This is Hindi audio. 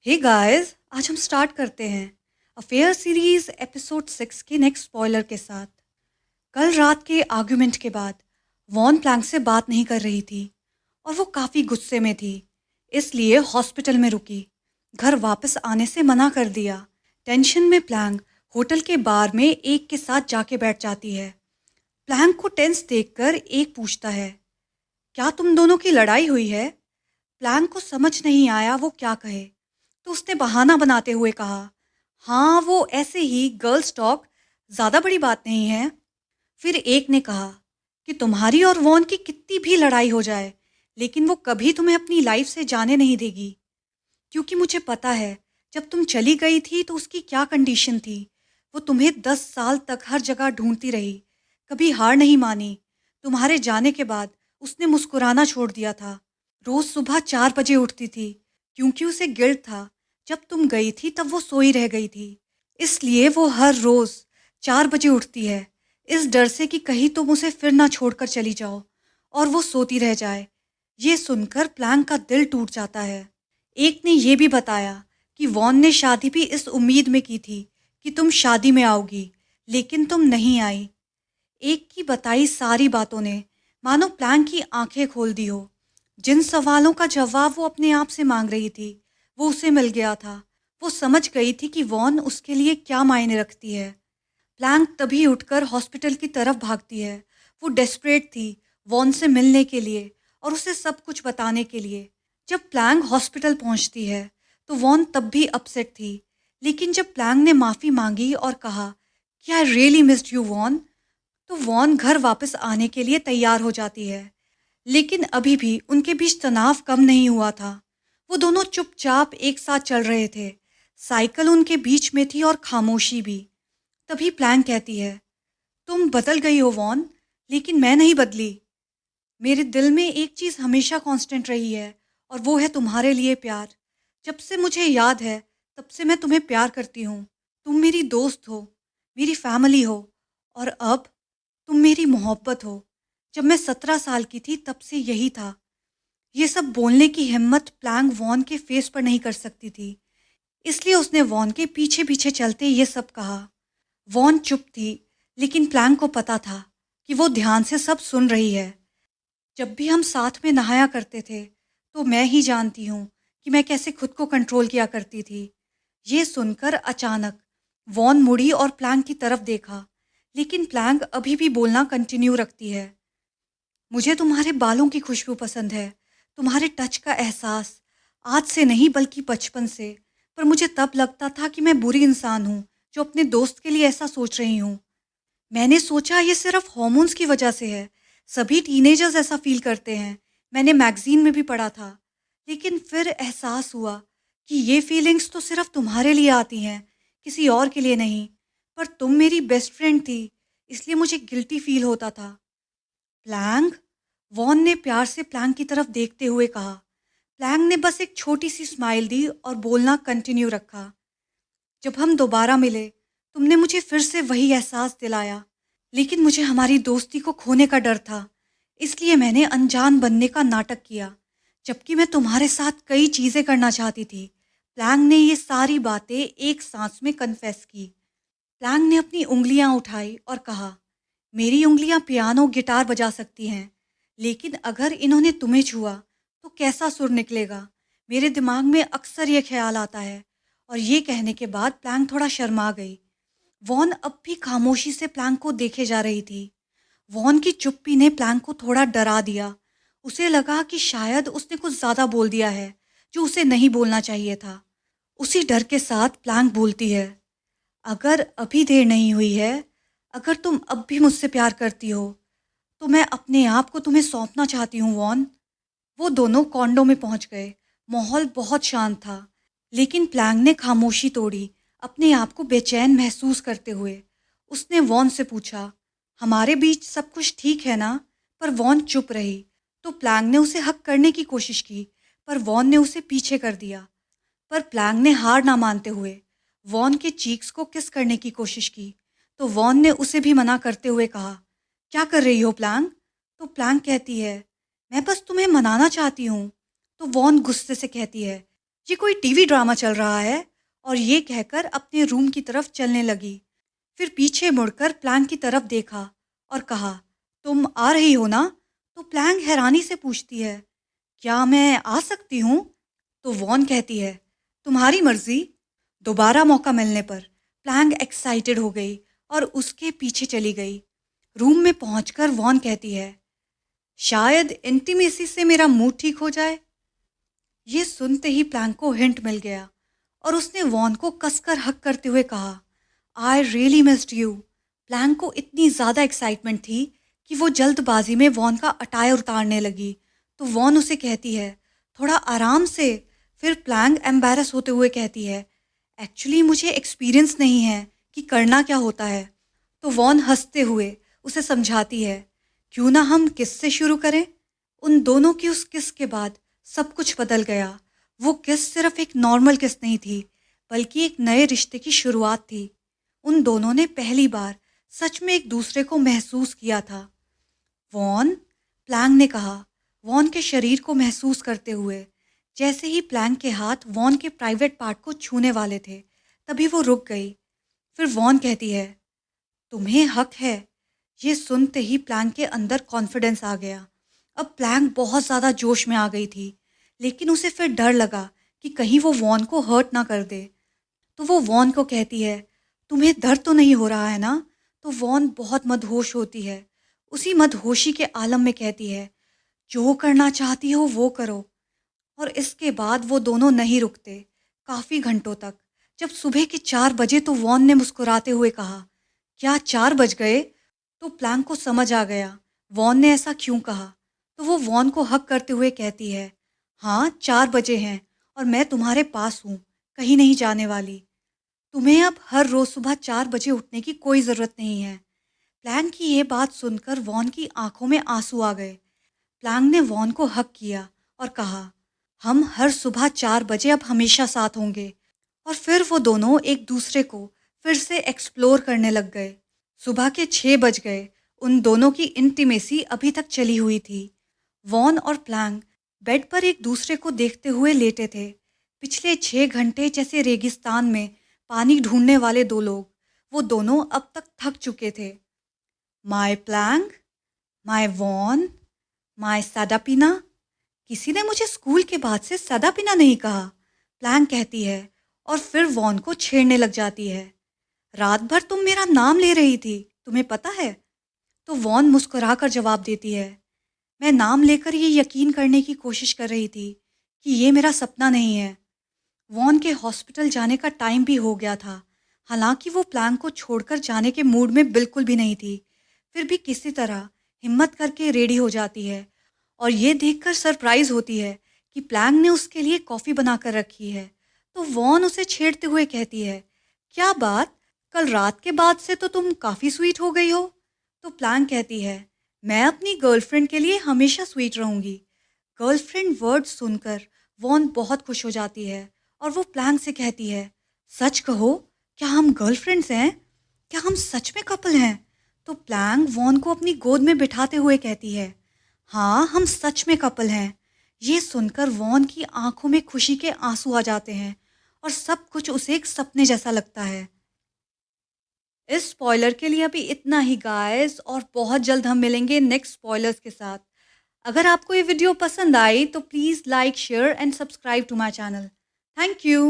हे गाइस, आज हम स्टार्ट करते हैं अफेयर सीरीज एपिसोड 6 के नेक्स्ट स्पॉइलर के साथ। कल रात के आर्गुमेंट के बाद वॉन प्लैंक से बात नहीं कर रही थी और वो काफ़ी गुस्से में थी, इसलिए हॉस्पिटल में रुकी। घर वापस आने से मना कर दिया। टेंशन में प्लैंक होटल के बार में एक के साथ जाके बैठ जाती है। प्लैंक को टेंस देखकर एक पूछता है, क्या तुम दोनों की लड़ाई हुई है? प्लैंक को समझ नहीं आया वो क्या कहे, तो उसने बहाना बनाते हुए कहा, हाँ वो ऐसे ही गर्ल्स टॉक, ज़्यादा बड़ी बात नहीं है। फिर एक ने कहा कि तुम्हारी और वॉन की कितनी भी लड़ाई हो जाए, लेकिन वो कभी तुम्हें अपनी लाइफ से जाने नहीं देगी, क्योंकि मुझे पता है जब तुम चली गई थी तो उसकी क्या कंडीशन थी। वो तुम्हें 10 साल तक हर जगह ढूंढती रही, कभी हार नहीं मानी। तुम्हारे जाने के बाद उसने मुस्कुराना छोड़ दिया था। रोज सुबह 4 बजे उठती थी, क्योंकि उसे गिल्ट था जब तुम गई थी तब वो सोई रह गई थी। इसलिए वो हर रोज 4 बजे उठती है, इस डर से कि कहीं तुम उसे फिर ना छोड़कर चली जाओ और वो सोती रह जाए। ये सुनकर प्लैंक का दिल टूट जाता है। एक ने यह भी बताया कि वॉन ने शादी भी इस उम्मीद में की थी कि तुम शादी में आओगी, लेकिन तुम नहीं आई। एक की बताई सारी बातों ने मानो प्लैंक की आंखें खोल दी हो। जिन सवालों का जवाब वो अपने आप से मांग रही थी, वो उसे मिल गया था। वो समझ गई थी कि वॉन उसके लिए क्या मायने रखती है। प्लैंक तभी उठकर हॉस्पिटल की तरफ भागती है। वो डेस्परेट थी वॉन से मिलने के लिए और उसे सब कुछ बताने के लिए। जब प्लैंक हॉस्पिटल पहुंचती है तो वॉन तब भी अपसेट थी, लेकिन जब प्लैंक ने माफ़ी मांगी और कहा कि I really missed you Won, तो वॉन घर वापस आने के लिए तैयार हो जाती है। लेकिन अभी भी उनके बीच तनाव कम नहीं हुआ था। वो दोनों चुपचाप एक साथ चल रहे थे। साइकिल उनके बीच में थी और खामोशी भी। तभी प्लैंक कहती है, तुम बदल गई हो वॉन, लेकिन मैं नहीं बदली। मेरे दिल में एक चीज़ हमेशा कांस्टेंट रही है, और वो है तुम्हारे लिए प्यार। जब से मुझे याद है तब से मैं तुम्हें प्यार करती हूँ। तुम मेरी दोस्त हो, मेरी फैमिली हो, और अब तुम मेरी मोहब्बत हो। जब मैं 17 साल की थी तब से यही था। ये सब बोलने की हिम्मत प्लैंक वॉन के फेस पर नहीं कर सकती थी, इसलिए उसने वॉन के पीछे पीछे चलते ये सब कहा। वॉन चुप थी, लेकिन प्लैंक को पता था कि वो ध्यान से सब सुन रही है। जब भी हम साथ में नहाया करते थे तो मैं ही जानती हूँ कि मैं कैसे खुद को कंट्रोल किया करती थी। ये सुनकर अचानक वॉन मुड़ी और प्लैंक की तरफ देखा, लेकिन प्लैंक अभी भी बोलना कंटिन्यू रखती है। मुझे तुम्हारे बालों की खुशबू पसंद है, तुम्हारे टच का एहसास। आज से नहीं बल्कि बचपन से। पर मुझे तब लगता था कि मैं बुरी इंसान हूँ जो अपने दोस्त के लिए ऐसा सोच रही हूँ। मैंने सोचा ये सिर्फ हॉर्मोन्स की वजह से है, सभी टीनेजर्स ऐसा फील करते हैं। मैंने मैगजीन में भी पढ़ा था। लेकिन फिर एहसास हुआ कि ये फीलिंग्स तो सिर्फ तुम्हारे लिए आती हैं, किसी और के लिए नहीं। पर तुम मेरी बेस्ट फ्रेंड थी, इसलिए मुझे गिल्टी फील होता था। प्लैंक, वॉन ने प्यार से प्लैंक की तरफ देखते हुए कहा। प्लैंक ने बस एक छोटी सी स्माइल दी और बोलना कंटिन्यू रखा। जब हम दोबारा मिले, तुमने मुझे फिर से वही एहसास दिलाया, लेकिन मुझे हमारी दोस्ती को खोने का डर था, इसलिए मैंने अनजान बनने का नाटक किया, जबकि मैं तुम्हारे साथ कई चीज़ें करना चाहती थी। प्लैंक ने ये सारी बातें एक सांस में कन्फेस की। प्लैंक ने अपनी उंगलियां उठाई और कहा, मेरी उंगलियां पियानो गिटार बजा सकती हैं, लेकिन अगर इन्होंने तुम्हें छुआ तो कैसा सुर निकलेगा? मेरे दिमाग में अक्सर ये ख्याल आता है। और ये कहने के बाद प्लैंक थोड़ा शर्मा गई। वॉन अब भी खामोशी से प्लैंक को देखे जा रही थी। वॉन की चुप्पी ने प्लैंक को थोड़ा डरा दिया। उसे लगा कि शायद उसने कुछ ज़्यादा बोल दिया है जो उसे नहीं बोलना चाहिए था। उसी डर के साथ प्लैंक बोलती है, अगर अभी देर नहीं हुई है, अगर तुम अब भी मुझसे प्यार करती हो, तो मैं अपने आप को तुम्हें सौंपना चाहती हूँ वॉन। वो दोनों कॉन्डो में पहुंच गए। माहौल बहुत शांत था, लेकिन प्लैंक ने खामोशी तोड़ी, अपने आप को बेचैन महसूस करते हुए। उसने वॉन से पूछा, हमारे बीच सब कुछ ठीक है ना? पर वॉन चुप रही। तो प्लैंक ने उसे हक करने की कोशिश की, पर वॉन ने उसे पीछे कर दिया। पर प्लैंक ने हार ना मानते हुए वॉन के चीक्स को किस करने की कोशिश की, तो वॉन ने उसे भी मना करते हुए कहा, क्या कर रही हो प्लैंक? तो प्लैंक कहती है, मैं बस तुम्हें मनाना चाहती हूँ। तो वॉन गुस्से से कहती है, ये कोई टीवी ड्रामा चल रहा है। और ये कहकर अपने रूम की तरफ चलने लगी। फिर पीछे मुड़कर प्लैंक की तरफ देखा और कहा, तुम आ रही हो ना? तो प्लैंक हैरानी से पूछती है, क्या मैं आ सकती हूँ? तो वॉन कहती है, तुम्हारी मर्जी। दोबारा मौका मिलने पर प्लैंक एक्साइटेड हो गई और उसके पीछे चली गई। रूम में पहुंचकर वॉन कहती है, शायद इंटीमेसी से मेरा मूड ठीक हो जाए। ये सुनते ही प्लैंक को हिंट मिल गया और उसने वॉन को कसकर हक करते हुए कहा, I really missed you. Plank को इतनी ज़्यादा एक्साइटमेंट थी कि वो जल्दबाजी में वॉन का अटायर उतारने लगी। तो वॉन उसे कहती है, थोड़ा आराम से। फिर प्लैंक एम्बैरस होते हुए कहती है, एक्चुअली मुझे एक्सपीरियंस नहीं है कि करना क्या होता है। तो वॉन हंसते हुए उसे समझाती है, क्यों ना हम किस से शुरू करें। उन दोनों की उस किस के बाद सब कुछ बदल गया। वो किस सिर्फ एक नॉर्मल किस नहीं थी, बल्कि एक नए रिश्ते की शुरुआत थी। उन दोनों ने पहली बार सच में एक दूसरे को महसूस किया था। वॉन, प्लैंक ने कहा, वॉन के शरीर को महसूस करते हुए। जैसे ही प्लैंक के हाथ वॉन के प्राइवेट पार्ट को छूने वाले थे, तभी वो रुक गई। फिर वॉन कहती है, तुम्हें हक है। ये सुनते ही प्लैंक के अंदर कॉन्फिडेंस आ गया। अब प्लैंक बहुत ज़्यादा जोश में आ गई थी, लेकिन उसे फिर डर लगा कि कहीं वो वॉन को हर्ट ना कर दे। तो वो वॉन को कहती है, तुम्हें दर्द तो नहीं हो रहा है ना? तो वॉन बहुत मदहोश होती है। उसी मदहोशी के आलम में कहती है, जो करना चाहती हो वो करो। और इसके बाद वो दोनों नहीं रुकते काफ़ी घंटों तक। जब सुबह के 4 बजे तो वॉन ने मुस्कुराते हुए कहा, क्या 4 बज गए? तो प्लैंक को समझ आ गया वॉन ने ऐसा क्यों कहा। तो वो वॉन को हक करते हुए कहती है, हाँ 4 बजे हैं और मैं तुम्हारे पास हूँ, कहीं नहीं जाने वाली। तुम्हें अब हर रोज़ सुबह 4 बजे उठने की कोई ज़रूरत नहीं है। प्लैंक की ये बात सुनकर वॉन की आंखों में आंसू आ गए। प्लैंक ने वॉन को हक किया और कहा, हम हर सुबह 4 बजे अब हमेशा साथ होंगे। और फिर वो दोनों एक दूसरे को फिर से एक्सप्लोर करने लग गए। सुबह के 6 बज गए। उन दोनों की इंटीमेसी अभी तक चली हुई थी। वॉन और प्लैंक बेड पर एक दूसरे को देखते हुए लेटे थे। पिछले 6 घंटे जैसे रेगिस्तान में पानी ढूंढने वाले दो लोग, वो दोनों अब तक थक चुके थे। My plank, my won, my साडापिना। किसी ने मुझे स्कूल के बाद से सदा पीना नहीं कहा, प्लैंक कहती है और फिर वॉन को छेड़ने लग जाती है। रात भर तुम मेरा नाम ले रही थी, तुम्हें पता है? तो वॉन मुस्कुराकर जवाब देती है, मैं नाम लेकर ये यकीन करने की कोशिश कर रही थी कि ये मेरा सपना नहीं है। वॉन के हॉस्पिटल जाने का टाइम भी हो गया था। हालांकि वो प्लैंक को छोड़कर जाने के मूड में बिल्कुल भी नहीं थी, फिर भी किसी तरह हिम्मत करके रेडी हो जाती है और ये देखकर सरप्राइज होती है कि प्लैंक ने उसके लिए कॉफ़ी बनाकर रखी है। तो वॉन उसे छेड़ते हुए कहती है, क्या बात, कल रात के बाद से तो तुम काफ़ी स्वीट हो गई हो। तो प्लैंक कहती है, मैं अपनी गर्लफ्रेंड के लिए हमेशा स्वीट रहूंगी। गर्लफ्रेंड वर्ड सुनकर वॉन बहुत खुश हो जाती है और वो प्लैंक से कहती है, सच कहो, क्या हम गर्लफ्रेंड्स हैं? क्या हम सच में कपल हैं? तो प्लैंक वॉन को अपनी गोद में बिठाते हुए कहती है, हाँ हम सच में कपल हैं। ये सुनकर वॉन की आंखों में खुशी के आंसू आ जाते हैं और सब कुछ उसे एक सपने जैसा लगता है। इस स्पॉइलर के लिए अभी इतना ही गाइस, और बहुत जल्द हम मिलेंगे नेक्स्ट स्पॉयलर्स के साथ। अगर आपको ये वीडियो पसंद आई तो please like share and subscribe to my channel. Thank you.